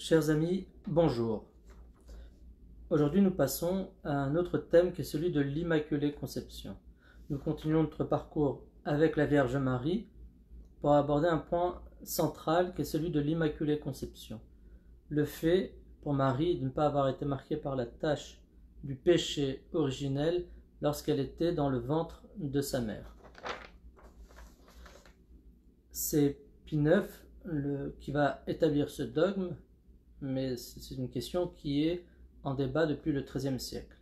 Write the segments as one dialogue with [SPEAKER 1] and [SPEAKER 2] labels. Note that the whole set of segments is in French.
[SPEAKER 1] Chers amis, bonjour. Aujourd'hui, nous passons à un autre thème qui est celui de l'Immaculée Conception. Nous continuons notre parcours avec la Vierge Marie pour aborder un point central qui est celui de l'Immaculée Conception. Le fait pour Marie de ne pas avoir été marquée par la tache du péché originel lorsqu'elle était dans le ventre de sa mère. C'est Pie IX qui va établir ce dogme, mais c'est une question qui est en débat depuis le XIIIe siècle.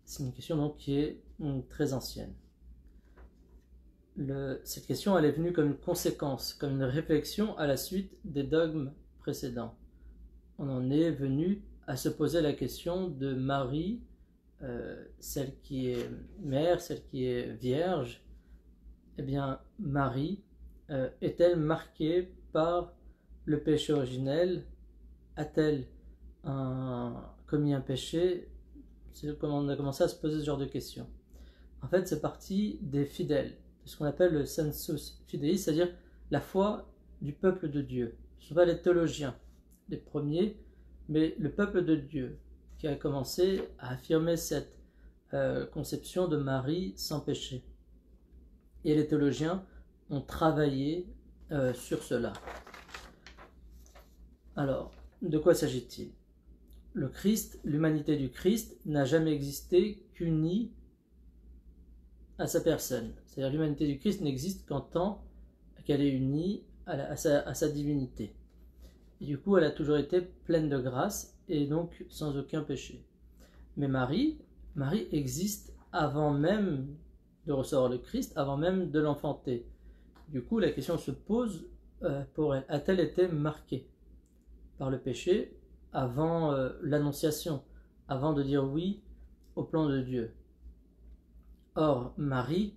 [SPEAKER 1] C'est une question donc qui est très ancienne. Cette question elle est venue comme une conséquence, comme une réflexion à la suite des dogmes précédents. On en est venu à se poser la question de Marie, celle qui est mère, celle qui est vierge. Eh bien, Marie est-elle marquée par le péché originel? A-t-elle commis un péché? C'est comment on a commencé à se poser ce genre de questions. En fait, c'est parti des fidèles, de ce qu'on appelle le sensus fidei, c'est-à-dire la foi du peuple de Dieu. Ce ne sont pas les théologiens, les premiers, mais le peuple de Dieu qui a commencé à affirmer cette conception de Marie sans péché. Et les théologiens ont travaillé sur cela. Alors, de quoi s'agit-il? Le Christ, l'humanité du Christ n'a jamais existé qu'unie à sa personne. C'est-à-dire l'humanité du Christ n'existe qu'en tant qu'elle est unie à sa divinité. Et du coup, elle a toujours été pleine de grâce et donc sans aucun péché. Mais Marie existe avant même de recevoir le Christ, avant même de l'enfanter. Du coup, la question se pose pour elle, a-t-elle été marquée par le péché avant l'annonciation, avant de dire oui au plan de Dieu? Or, Marie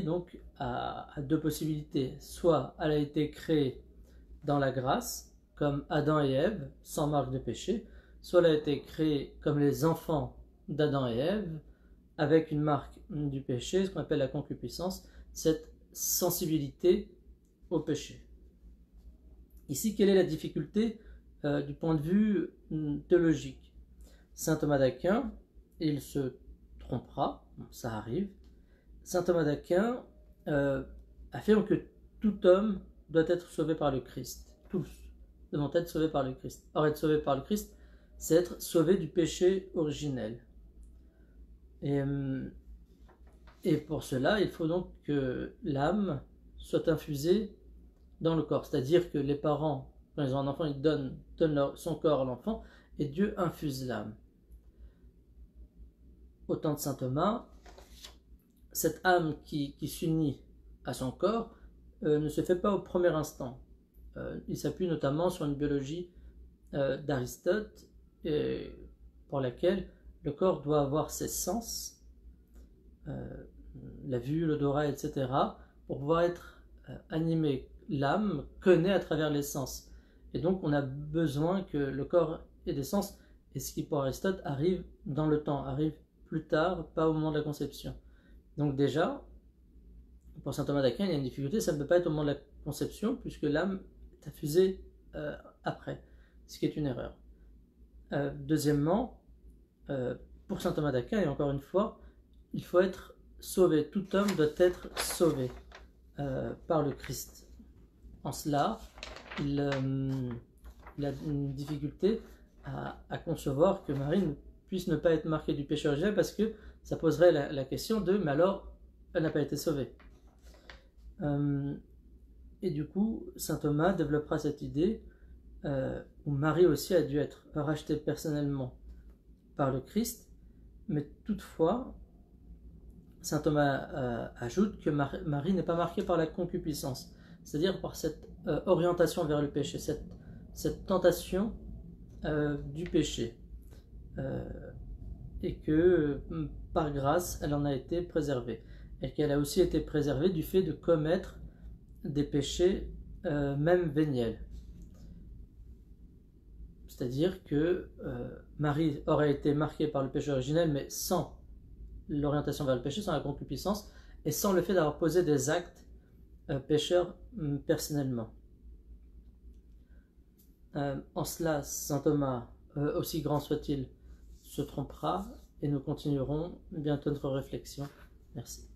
[SPEAKER 1] donc a deux possibilités. Soit elle a été créée dans la grâce, comme Adam et Ève, sans marque de péché, soit elle a été créée comme les enfants d'Adam et Ève, avec une marque du péché, ce qu'on appelle la concupiscence, cette sensibilité au péché. Ici, quelle est la difficulté du point de vue théologique? Saint Thomas d'Aquin, il se trompera, ça arrive, Saint Thomas d'Aquin affirme que tout homme doit être sauvé par le Christ. Tous devront être sauvés par le Christ. Or, être sauvé par le Christ, c'est être sauvé du péché originel. Et pour cela, il faut donc que l'âme soit infusée dans le corps. C'est-à-dire que les parents, quand ils ont un enfant, ils donnent son corps à l'enfant et Dieu infuse l'âme. Au temps de saint Thomas, cette âme qui s'unit à son corps ne se fait pas au premier instant. Il s'appuie notamment sur une biologie d'Aristote pour laquelle le corps doit avoir ses sens, la vue, l'odorat, etc., pour pouvoir être animé. L'âme connaît à travers les sens. Et donc on a besoin que le corps ait des sens, et ce qui pour Aristote arrive dans le temps, arrive plus tard, pas au moment de la conception. Donc déjà, pour saint Thomas d'Aquin, il y a une difficulté, ça ne peut pas être au moment de la conception, puisque l'âme est infusée après, ce qui est une erreur. Deuxièmement, pour saint Thomas d'Aquin, et encore une fois, il faut être sauvé, tout homme doit être sauvé par le Christ. En cela, il a une difficulté à concevoir que Marie puisse ne pas être marquée du péché originel, parce que ça poserait la question de mais alors elle n'a pas été sauvée. Et du coup, saint Thomas développera cette idée où Marie aussi a dû être rachetée personnellement par le Christ, mais toutefois, saint Thomas ajoute que Marie n'est pas marquée par la concupiscence, c'est-à-dire par cette orientation vers le péché, cette tentation du péché, et que par grâce, elle en a été préservée, et qu'elle a aussi été préservée du fait de commettre des péchés même véniels. C'est-à-dire que Marie aurait été marquée par le péché originel, mais sans l'orientation vers le péché, sans la concupiscence, et sans le fait d'avoir posé des actes pécheur personnellement. En cela, saint Thomas, aussi grand soit-il, se trompera, et nous continuerons bientôt notre réflexion. Merci.